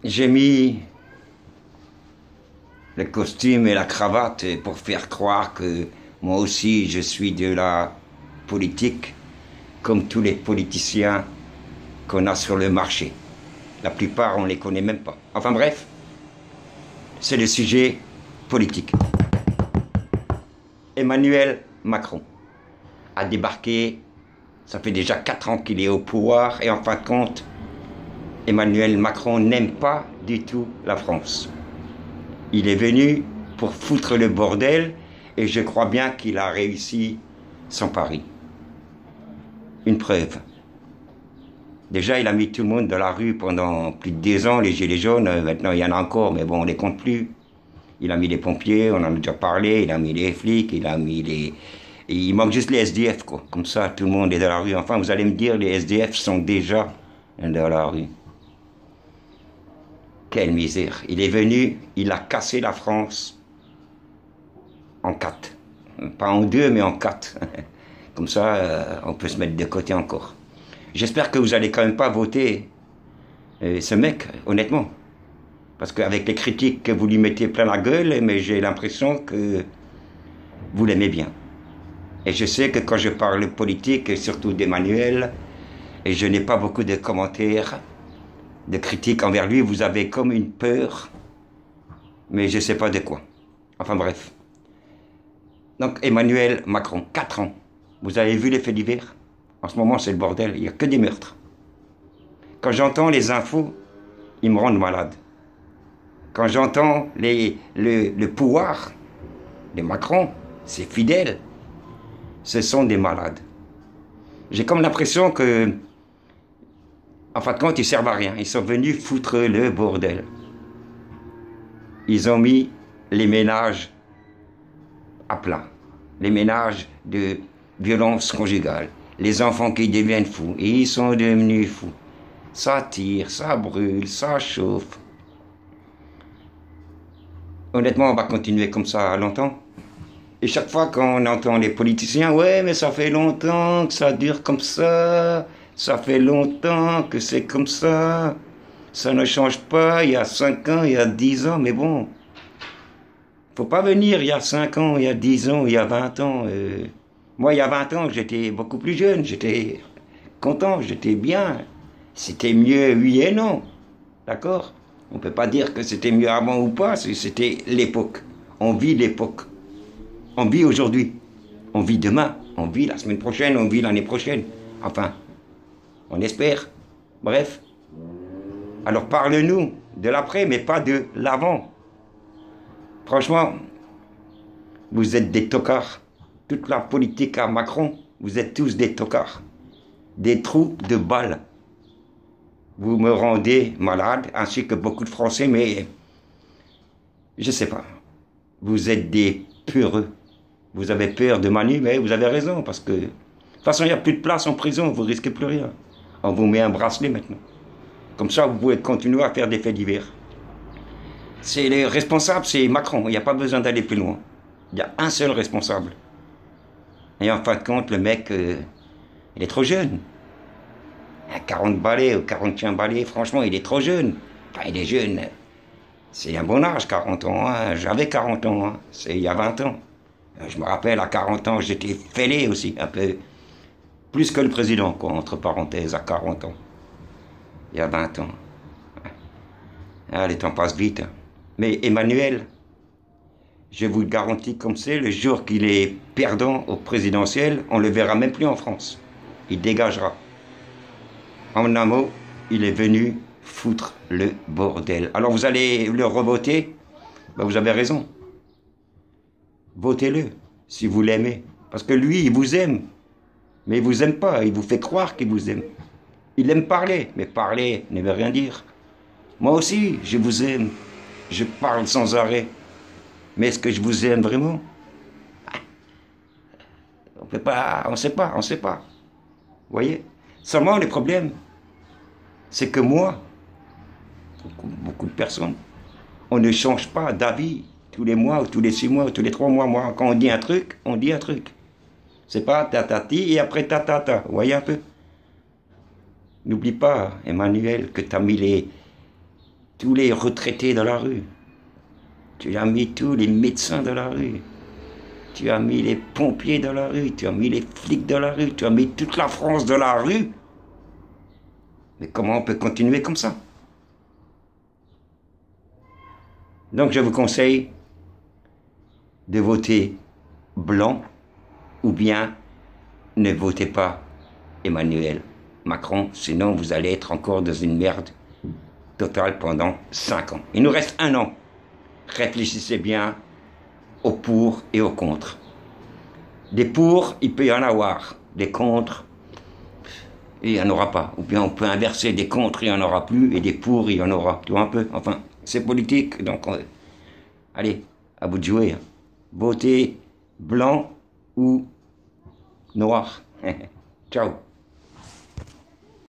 J'ai mis le costume et la cravate pour faire croire que moi aussi je suis de la politique, comme tous les politiciens qu'on a sur le marché. La plupart, on ne les connaît même pas. Enfin bref, c'est le sujet politique. Emmanuel Macron a débarqué, ça fait déjà 4 ans qu'il est au pouvoir, et en fin de compte, Emmanuel Macron n'aime pas du tout la France. Il est venu pour foutre le bordel, et je crois bien qu'il a réussi son pari. Une preuve. Déjà, il a mis tout le monde dans la rue pendant plus de 10 ans, les gilets jaunes. Maintenant, il y en a encore, mais bon, on ne les compte plus. Il a mis les pompiers, on en a déjà parlé, il a mis les flics, il a mis les... Il manque juste les SDF, quoi. Comme ça, tout le monde est dans la rue. Enfin, vous allez me dire, les SDF sont déjà dans la rue. Quelle misère. Il est venu, il a cassé la France en 4. Pas en 2, mais en 4. Comme ça, on peut se mettre de côté encore. J'espère que vous n'allez quand même pas voter ce mec, honnêtement. Parce qu'avec les critiques que vous lui mettez plein la gueule, mais j'ai l'impression que vous l'aimez bien. Et je sais que quand je parle politique, et surtout d'Emmanuel, et je n'ai pas beaucoup de commentaires, de critiques envers lui, vous avez comme une peur, mais je ne sais pas de quoi. Enfin bref. Donc Emmanuel Macron, 4 ans. Vous avez vu les faits divers? En ce moment, c'est le bordel, il n'y a que des meurtres. Quand j'entends les infos, ils me rendent malade. Quand j'entends le pouvoir de Macron, c'est fidèle. Ce sont des malades. J'ai comme l'impression que, en fin de compte, ils ne servent à rien. Ils sont venus foutre le bordel. Ils ont mis les ménages à plat. Les ménages de violence conjugale. Les enfants qui deviennent fous. Et ils sont devenus fous. Ça tire, ça brûle, ça chauffe. Honnêtement, on va continuer comme ça longtemps. Et chaque fois qu'on entend les politiciens, ouais, mais ça fait longtemps que ça dure comme ça. Ça fait longtemps que c'est comme ça. Ça ne change pas. Il y a 5 ans, il y a 10 ans, mais bon. Faut pas venir il y a 5 ans, il y a 10 ans, il y a 20 ans. Moi, il y a 20 ans, j'étais beaucoup plus jeune. J'étais content, j'étais bien. C'était mieux, oui et non. D'accord? On ne peut pas dire que c'était mieux avant ou pas, c'était l'époque. On vit l'époque. On vit aujourd'hui. On vit demain. On vit la semaine prochaine. On vit l'année prochaine. Enfin, on espère. Bref. Alors parle-nous de l'après, mais pas de l'avant. Franchement, vous êtes des tocards. Toute la politique à Macron, vous êtes tous des tocards. Des trous de balles. Vous me rendez malade, ainsi que beaucoup de Français, mais je ne sais pas. Vous êtes des peureux. Vous avez peur de Manu, mais vous avez raison, parce que de toute façon, il n'y a plus de place en prison, vous ne risquez plus rien. On vous met un bracelet maintenant. Comme ça, vous pouvez continuer à faire des faits divers. C'est les responsables, c'est Macron. Il n'y a pas besoin d'aller plus loin. Il y a un seul responsable. Et en fin de compte, le mec, il est trop jeune. À 40 balais ou 41 balais, franchement, il est trop jeune. Enfin, il est jeune. C'est un bon âge, 40 ans. Hein. J'avais 40 ans, hein. C'est il y a 20 ans. Je me rappelle, à 40 ans, j'étais fêlé aussi, un peu. Plus que le président, quoi, entre parenthèses, à 40 ans. Il y a 20 ans. Ah, les temps passent vite. Hein. Mais Emmanuel, je vous le garantis comme c'est, le jour qu'il est perdant au présidentiel, on ne le verra même plus en France. Il dégagera. En un mot, il est venu foutre le bordel. Alors vous allez le revoter? Ben vous avez raison. Votez-le, si vous l'aimez. Parce que lui, il vous aime. Mais il ne vous aime pas, il vous fait croire qu'il vous aime. Il aime parler, mais parler ne veut rien dire. Moi aussi, je vous aime. Je parle sans arrêt. Mais est-ce que je vous aime vraiment? On peut pas, on ne sait pas, on ne sait pas. Vous voyez? Seulement, le problème, c'est que moi, beaucoup de personnes, on ne change pas d'avis tous les mois, ou tous les 6 mois, ou tous les 3 mois. Moi, quand on dit un truc, on dit un truc. C'est pas tatati et après tatata. Vous voyez un peu? N'oublie pas, Emmanuel, que tu as mis tous les retraités de la rue. Tu as mis tous les médecins de la rue. Tu as mis les pompiers de la rue. Tu as mis les flics de la rue. Tu as mis toute la France de la rue. Mais comment on peut continuer comme ça? Donc je vous conseille de voter blanc ou bien ne votez pas Emmanuel Macron, sinon vous allez être encore dans une merde totale pendant 5 ans. Il nous reste 1 an. Réfléchissez bien au pour et au contre. Des pour, il peut y en avoir. Des contre, il n'y en aura pas. Ou bien on peut inverser, des contre, il n'y en aura plus, et des pour, il y en aura. Tu vois un peu? Enfin, c'est politique, donc allez, à vous de jouer. Hein. Votez blanc ou noir. Ciao.